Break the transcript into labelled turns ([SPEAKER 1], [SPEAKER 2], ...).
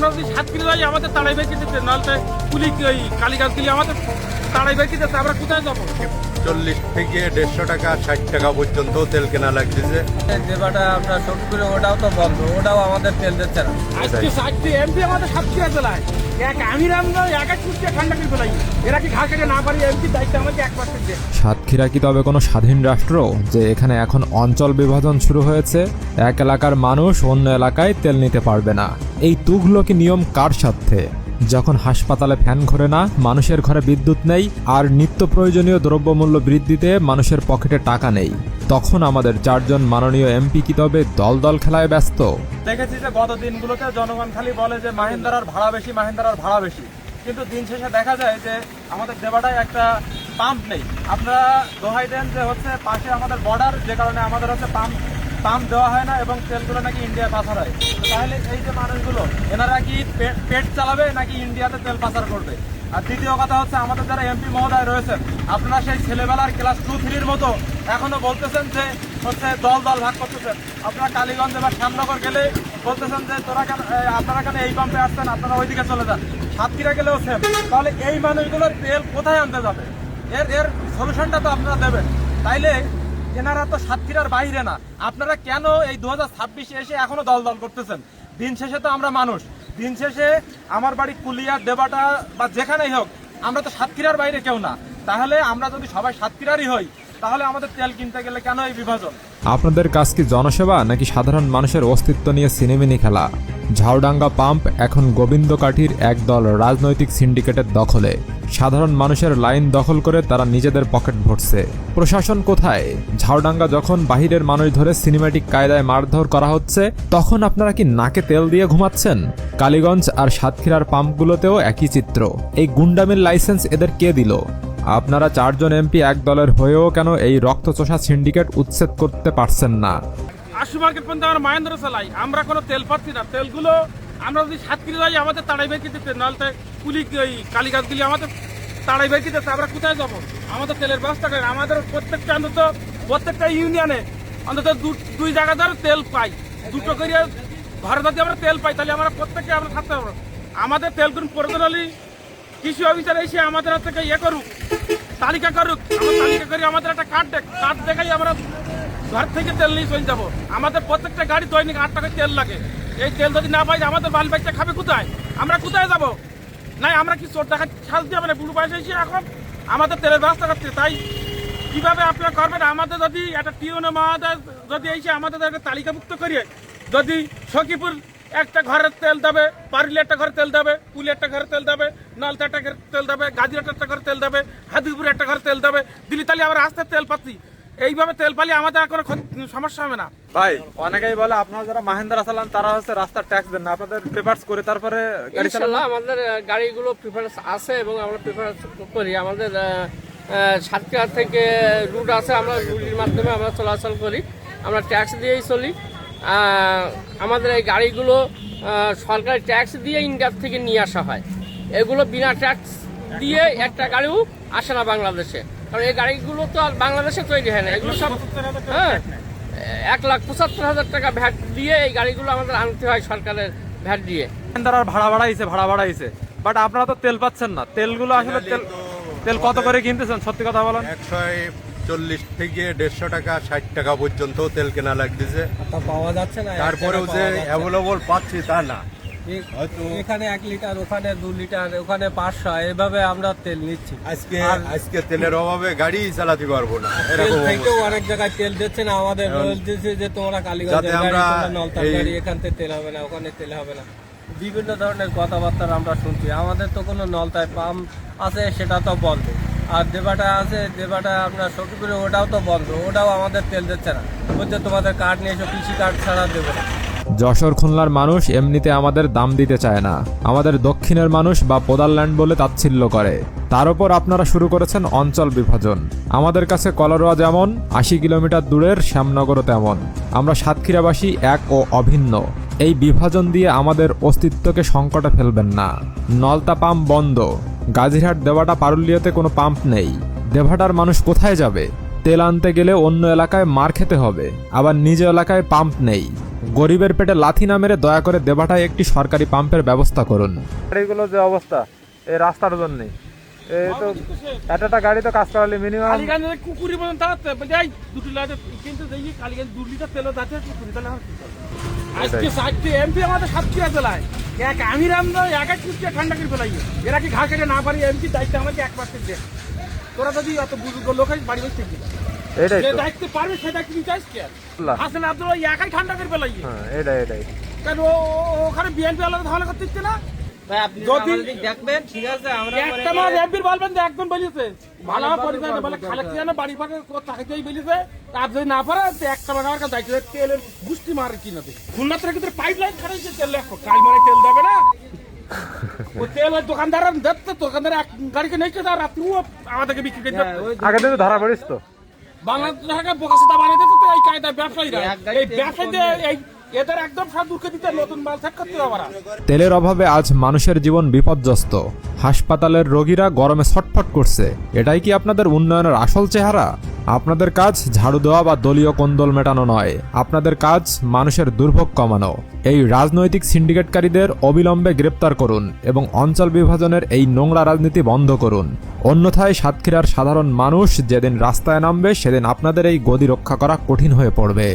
[SPEAKER 1] আমরা যদি সাতক্ষীরা যাই আমাদের তাড়াই বেঁকে দিতে, নাহলে পুলিশ ওই কালীগাছ দিলে আমাদের তাড়াই বেঁকে দিতে, আমরা কোথায় যাবো?
[SPEAKER 2] 40 থেকে 150 টাকা 60 টাকা পর্যন্ত তেল কেনা লাগতেছে।
[SPEAKER 3] যেটা আমরা সবগুলো ওটাও তো বন্ধ, ওটাও আমাদের তেল দিচ্ছে না।
[SPEAKER 1] আজকে এমপি আমাদের সাতক্ষীরা জেলায় আমির আমরা এক কুষ্টিয়া ঠান্ডা করে ফেলাই, এরা কি ঘা কেটে না পারি? এমপি দায়িত্ব আমাকে 1% দেয়।
[SPEAKER 4] সাতক্ষীরা কি তবে কোনো স্বাধীন রাষ্ট্র যে এখানে এখন অঞ্চল বিভাজন শুরু হয়েছে? এক এলাকার মানুষ অন্য এলাকায় তেল নিতে পারবে না, এই তুঘলকি নিয়ম কার স্বার্থে? যখন হাসপাতালে ফ্যান ঘোরে না, মানুষের ঘরে বিদ্যুৎ নেই, আর নিত্য প্রয়োজনীয় দ্রব্যমূল্য বৃদ্ধিতে মানুষের পকেটে টাকা নেই, তখন আমাদের 4 জন মাননীয় এমপি কি তবে দল দল খেলায় ব্যস্ত?
[SPEAKER 3] দেখেছি যে গত দিনগুলোতে জনগণ খালি বলে যে মাহিন্দারার ভাড়া বেশি, মাহিন্দারার ভাড়া বেশি, কিন্তু দিন শেষে দেখা যায় যে আমাদের দেবাটায় একটা পাম্প নেই। আপনারা দোহাই দেন যে হচ্ছে পাশে আমাদের বর্ডার, যে কারণে আমাদের হচ্ছে পাম্প দেওয়া হয় না এবং তেলগুলো নাকি ইন্ডিয়ায় পাচার হয়। তাহলে এই যে মানুষগুলো, এনারা কি পেট চালাবে নাকি ইন্ডিয়াতে তেল পাচার করবে? আর দ্বিতীয় কথা হচ্ছে, আমাদের যারা এমপি মহোদয় রয়েছেন, আপনারা সেই ছেলেবেলার ক্লাস 2-3-র মতো এখনো বলতেছেন যে হচ্ছে দল দল ভাগ করতেছেন। আপনারা কালীগঞ্জ বা শ্যামনগর গেলে বলতেছেন যে আপনারা কেন এই পাম্পে আসছেন, আপনারা ওইদিকে চলে যান। সাতক্ষীরা গেলেও সেম। তাহলে এই মানুষগুলোর তেল কোথায় আনতে যাবে? এর সলিউশনটা তো আপনারা দেবেন। তাইলে এনারা তো সাতক্ষীরার বাইরে না, আপনারা কেন এই 2026 এসে এখনো দল দল করতেছেন? দিন শেষে তো আমরা মানুষ, দিন শেষে আমার বাড়ি কুলিয়া, দেবাটা বা যেখানেই হোক, আমরা তো সাতক্ষীরার বাইরে কেউ না। তাহলে আমরা যদি সবাই সাতক্ষীরারই হই, তাহলে আমাদের তেল কিনতে গেলে কেন এই বিভাজন?
[SPEAKER 4] আপনাদের কাজ কি জনসেবা নাকি সাধারণ মানুষের অস্তিত্ব নিয়ে সিনেমিনি খেলা? ঝাউডাঙ্গা পাম্প এখন গোবিন্দ কাঠির একদল রাজনৈতিক সিন্ডিকেটের দখলে। সাধারণ মানুষের লাইন দখল করে তারা নিজেদের পকেট ভরছে। প্রশাসন কোথায়? ঝাউডাঙ্গা যখন বাহিরের মানুষ ধরে সিনেম্যাটিক কায়দায় মারধর করা হচ্ছে, তখন আপনারা কি নাকে তেল দিয়ে ঘুমাচ্ছেন? কালীগঞ্জ আর সাতক্ষীরার পাম্পগুলোতেও একই চিত্র। এই গুন্ডামির লাইসেন্স এদের কে দিল? আপনারা 4 জন এমপি এক দলের হয়েও কেন এই রক্তচোষা সিন্ডিকেট উচ্ছেদ করতে পারছেন না?
[SPEAKER 1] আশু মার্কেট পর্যন্ত আমরা মাহেন্দ্র চালাই, আমরা কোনো তেল পাচ্ছি না। তেলগুলো আমরা যদি সাতক্ষীরা যাই আমাদের তাড়াই বেঁকে দিতে, নাহলে পুলিশ ওই কালীগাছ দিলে আমাদের তাড়াই বেঁকে দিতে, আমরা কোথায় যাবো? আমাদের তেলের ব্যবস্থা করেন। আমাদের প্রত্যেকটা ইউনিয়নে অন্তত 2 জায়গা ধরে তেল পাই, 2টো করে ঘরে যদি আমরা তেল পাই, তাহলে আমরা প্রত্যেককে আমরা থাকতে পারবো। আমাদের তেল কোন প্রয়োজন হলে কৃষি অফিসার এসে আমাদের হাত থেকে করুক, তালিকা করুক, আমরা তালিকা করে আমাদের একটা কার্ড দেখাই আমরা ঘর থেকে তেল নিয়ে চলে যাবো। আমাদের প্রত্যেকটা গাড়ি দৈনিক 8 টাকা তেল লাগে। এই তেল যদি না পাই, আমাদের বাল বাচ্চা খাবে কোথায়? আমরা কোথায় যাবো? নাই আমরা কি চোর দেখা ছাল দিয়ে মানে বুড়ো বয়সে এসে এখন আমাদের তেলের ব্যবস্থা করছে। তাই কিভাবে আপনারা করবেন? আমাদের যদি একটা টিউনে মহাদাস যদি এসে আমাদের একটা তালিকাভুক্ত করিয়ে, যদি সখীপুর একটা ঘরের তেল দেবে, পারুলি একটা ঘরে তেল দেবে, পুলি একটা ঘরে তেল দেবে, নলতা একটা ঘরে তেল দেবে, গাজীরহাট একটা ঘরে তেল দেবে, হাদিপুর একটা ঘরে তেল দেবে, দিল্লি, তাহলে আমরা রাস্তায় তেল পাচ্ছি। এইভাবে তেল পালি আমাদের কোনো সমস্যা হবে না।
[SPEAKER 3] ভাই, অনেকেই বলে আপনারা যারা মাহিন্দারা চালান তারা হচ্ছে রাস্তার ট্যাক্স দেন না, আপনাদের পেপারস করে তারপরে গাড়ি চালান।
[SPEAKER 5] ইনশাআল্লাহ আমাদের গাড়িগুলো প্রিফারেন্স আছে এবং আমরা প্রিফারেন্স করি। আমাদের সাতক্ষীরা থেকে রুট আছে, আমরা রুটের মাধ্যমে আমরা চলাচল করি, আমরা ট্যাক্স দিয়েই চলি। আমাদের এই গাড়িগুলো সরকারি ট্যাক্স দিয়ে ইন্ডিয়া থেকে নিয়ে আসা হয়। এগুলো বিনা ট্যাক্স দিয়ে একটা গাড়িও আসে না বাংলাদেশে, কারণ এই গাড়িগুলো তো আর বাংলাদেশে তৈরি হয় না। এগুলো সব 1,75,000 টাকা ভ্যাট দিয়ে এই গাড়িগুলো আমাদের আনতে হয় সরকারের ভ্যাট দিয়ে।
[SPEAKER 3] মাহিন্দারার ভাড়া বাড়াইছে, বাট আপনারা তো তেল পাচ্ছেন না। তেলগুলো আসলে তেল কত করে কিনতেছেন সত্যি কথা বলেন?
[SPEAKER 2] 140 থেকে 150 টাকা 60 টাকা পর্যন্ত তেল কেনা লাগতেছে।
[SPEAKER 3] পাওয়া যাচ্ছে না,
[SPEAKER 2] তারপরেও যে অ্যাভেলেবল পাচ্ছি তা না।
[SPEAKER 3] এখানে 1 লিটার, ওখানে 2 লিটার, ওখানে 500, এভাবে আমরা তেল নিচ্ছি।
[SPEAKER 2] আজকে তেলের অভাবে গাড়ি চালাতে পারবো না, এরকম
[SPEAKER 3] থেকেও অনেক জায়গায় তেল দিচ্ছে না। আমাদের বলতেছে যে তোমরা কালীগঞ্জের গাড়ি, নলতার গাড়ি, এখান থেকে তেল হবে না, ওখানে তেল হবে না, বিভিন্ন ধরনের কথাবার্তা আমরা শুনছি। আমাদের তো কোনো নলতায় পাম্প আছে, সেটা তো বন্ধ। আর দেবাটা আছে, দেবাটা আপনার সখীপুরে, ওটাও তো বন্ধ, ওটাও আমাদের তেল দিচ্ছে না। বলছে তোমাদের কার্ড নিয়ে এসো, কৃষি কার্ড ছাড়া দেবো না।
[SPEAKER 4] যশোর খুলনার মানুষ এমনিতে আমাদের দাম দিতে চায় না, আমাদের দক্ষিণের মানুষ বা পোদারল্যান্ড বলে তাচ্ছিল্য করে। তার উপর আপনারা শুরু করেছেন অঞ্চল বিভাজন। আমাদের কাছে কলারোয়া যেমন, 80 কিলোমিটার দূরের শ্যামনগরও তেমন। আমরা সাতক্ষীরাবাসী এক ও অভিন্ন। এই বিভাজন দিয়ে আমাদের অস্তিত্বকে সংকটে ফেলবেন না। নলতা পাম্প বন্ধ, গাজীরহাট দেবাটা পারুলিয়াতে কোনো পাম্প নেই। দেবাটার মানুষ কোথায় যাবে? তেল আনতে গেলে অন্য এলাকায় মার খেতে হবে, আবার নিজ এলাকায় পাম্প নেই। গরিবের পেটে লাথি না মেরে দয়া করে দেবাটায় একটি সরকারি পাম্পের ব্যবস্থা করুন।
[SPEAKER 3] গাড়িগুলো যে অবস্থা এই রাস্তার জন্যই, এই তো একটা গাড়ি তো কাজ করালে মিনিমাম
[SPEAKER 1] কালীগঞ্জের কুকুরি বলেন তাড়াতে যাই 2 লিটার কিন্তু দেখি কালীগঞ্জ 2 লিটার তেল যাচ্ছে কুকুরি তাহলে আর কি করবে? আজকে 60 এমপি আমাদের সাতক্ষীরা জেলায় এক আমির আমরা এক কুচিয়া ঠান্ডা করে ফেলাই, এরা কি ঘা কেটে না পারি এমপি দায়িত্ব আমাকে 1% দে। তোরা যদি অত বুজুর্গ লোক বাড়ি বসে থাকি
[SPEAKER 3] এটাই
[SPEAKER 1] যে
[SPEAKER 3] তো।
[SPEAKER 1] দায়িত্ব পারবে সেই দায়িত্ব নিতে আসছে
[SPEAKER 3] আল্লাহ।
[SPEAKER 1] হাসান আব্দুল্লাহ একাই ঠান্ডা করে ফেলাই,
[SPEAKER 3] হ্যাঁ এটাই
[SPEAKER 1] কারণ ওখানে বিএনপি আলাদা ধাওয়া করতে না। যদি দেখবেন ঠিক আছে আমরা একটা মাস এমপির বলবেন যে একদম বলেছে ভালো পরিচয় বলে খালেক জানা বাড়ি পাকে তাকেই বলেছে আর যদি না পারে তো একটা মাস আমার কাছে দায়িত্ব তেলের গুষ্টি মারে কিনাতে খুলনা থেকে ভিতরে পাইপলাইন খারাইছে তেল লেখো কাল মারে তেল দেবে না ও তেল দোকানদার দেখতে দোকানদার এক গাড়িকে নিয়ে যাও রাত্রিও আমাদেরকে বিক্রি করে দেবে।
[SPEAKER 3] আগে দিন ধরা পড়িস তো।
[SPEAKER 1] বাংলাদেশকে বোকাসোদা বানিয়ে দিতে তো এই কায়দা ব্যবসায়ীরা এই ব্যবসায়ীদের এই এদের একদম সব দূরকে দিতে নতুন মাল সেট করতে হবে না।
[SPEAKER 4] তেলের অভাবে আজ মানুষের জীবন বিপর্যস্ত, হাসপাতালের রোগীরা গরমে ছটফট করছে। এটাই কি আপনাদের উন্নয়নের আসল চেহারা? আপনাদের কাজ ঝাড়ু দেওয়া বা দলীয় কোন্দল মেটানো নয়, আপনাদের কাজ মানুষের দুর্ভোগ কমানো। এই রাজনৈতিক সিন্ডিকেটকারীদের অবিলম্বে গ্রেপ্তার করুন এবং অঞ্চল বিভাজনের এই নোংরা রাজনীতি বন্ধ করুন। অন্যথায় সাতক্ষীরার সাধারণ মানুষ যেদিন রাস্তায় নামবে সেদিন আপনাদের এই গদি রক্ষা করা কঠিন হয়ে পড়বে।